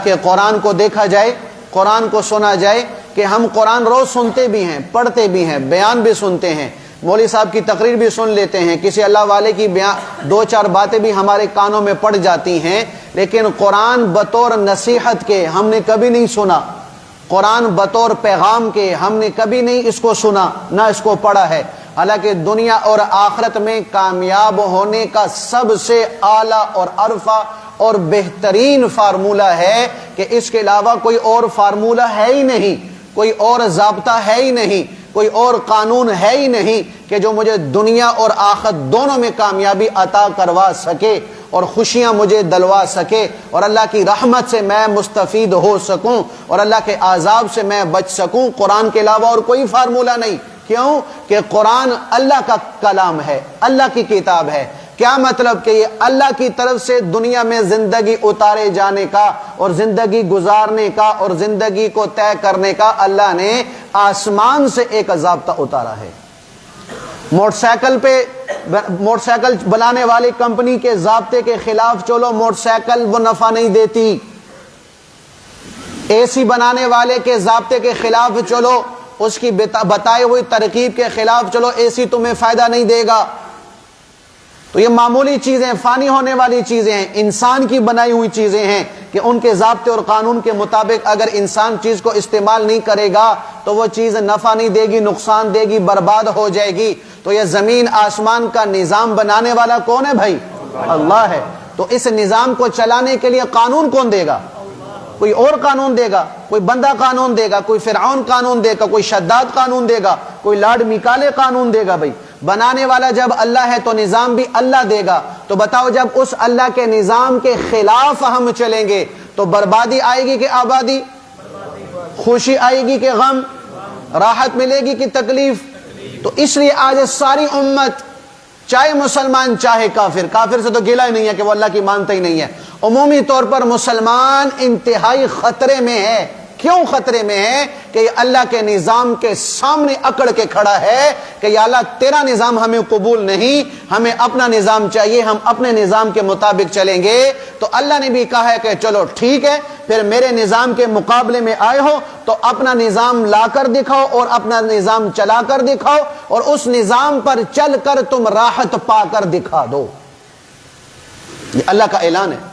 کہ قرآن کو دیکھا جائے، قرآن کو سنا جائے، کہ ہم قرآن روز سنتے بھی ہیں، پڑھتے بھی ہیں، بیان بھی سنتے ہیں، مولوی صاحب کی تقریر بھی سن لیتے ہیں، کسی اللہ والے کی دو چار باتیں بھی ہمارے کانوں میں پڑ جاتی ہیں، لیکن قرآن بطور نصیحت کے ہم نے کبھی نہیں سنا، قرآن بطور پیغام کے ہم نے کبھی نہیں اس کو سنا، نہ اس کو پڑھا ہے۔ حالانکہ دنیا اور آخرت میں کامیاب ہونے کا سب سے اعلیٰ اور عرفہ اور بہترین فارمولہ ہے کہ اس کے علاوہ کوئی اور فارمولہ ہے ہی نہیں، کوئی اور ضابطہ ہے ہی نہیں، کوئی اور قانون ہے ہی نہیں کہ جو مجھے دنیا اور آخرت دونوں میں کامیابی عطا کروا سکے اور خوشیاں مجھے دلوا سکے اور اللہ کی رحمت سے میں مستفید ہو سکوں اور اللہ کے عذاب سے میں بچ سکوں۔ قرآن کے علاوہ اور کوئی فارمولہ نہیں۔ کیوں؟ کہ قرآن اللہ کا کلام ہے، اللہ کی کتاب ہے۔ کیا مطلب؟ کہ یہ اللہ کی طرف سے دنیا میں زندگی اتارے جانے کا اور زندگی گزارنے کا اور زندگی کو طے کرنے کا اللہ نے آسمان سے ایک ضابطہ اتارا ہے۔ موٹر سائیکل بنانے والی کمپنی کے ضابطے کے خلاف چلو، موٹر سائیکل وہ نفع نہیں دیتی۔ اے سی بنانے والے کے ضابطے کے خلاف چلو، اس کی بتائی ہوئی ترکیب کے خلاف چلو، اے سی تمہیں فائدہ نہیں دے گا۔ تو یہ معمولی چیزیں، فانی ہونے والی چیزیں ہیں، انسان کی بنائی ہوئی چیزیں ہیں کہ ان کے ضابطے اور قانون کے مطابق اگر انسان چیز کو استعمال نہیں کرے گا تو وہ چیز نفع نہیں دے گی، نقصان دے گی، برباد ہو جائے گی۔ تو یہ زمین آسمان کا نظام بنانے والا کون ہے بھائی؟ اللہ ہے۔ تو اس نظام کو چلانے کے لیے قانون کون دے گا؟ کوئی اور قانون دے گا، کوئی بندہ قانون دے گا، کوئی فرعون قانون دے گا، کوئی شداد قانون دے گا، کوئی لاڈ میکالے قانون دے گا۔ بھائی بنانے والا جب اللہ ہے تو نظام بھی اللہ دے گا۔ تو بتاؤ جب اس اللہ کے نظام کے خلاف ہم چلیں گے تو بربادی آئے گی کہ آبادی؟ خوشی آئے گی کہ غم؟ راحت ملے گی کہ تکلیف؟ تو اس لیے آج ساری امت، چاہے مسلمان چاہے کافر، کافر سے تو گلہ ہی نہیں ہے کہ وہ اللہ کی مانتا ہی نہیں ہے، عمومی طور پر مسلمان انتہائی خطرے میں ہے۔ کیوں خطرے میں ہے؟ کہ یہ اللہ کے نظام کے سامنے اکڑ کے کھڑا ہے کہ یا اللہ تیرا نظام ہمیں قبول نہیں، ہمیں اپنا نظام چاہیے، ہم اپنے نظام کے مطابق چلیں گے۔ تو اللہ نے بھی کہا ہے کہ چلو ٹھیک ہے، پھر میرے نظام کے مقابلے میں آئے ہو تو اپنا نظام لا کر دکھاؤ اور اپنا نظام چلا کر دکھاؤ اور اس نظام پر چل کر تم راحت پا کر دکھا دو۔ یہ اللہ کا اعلان ہے۔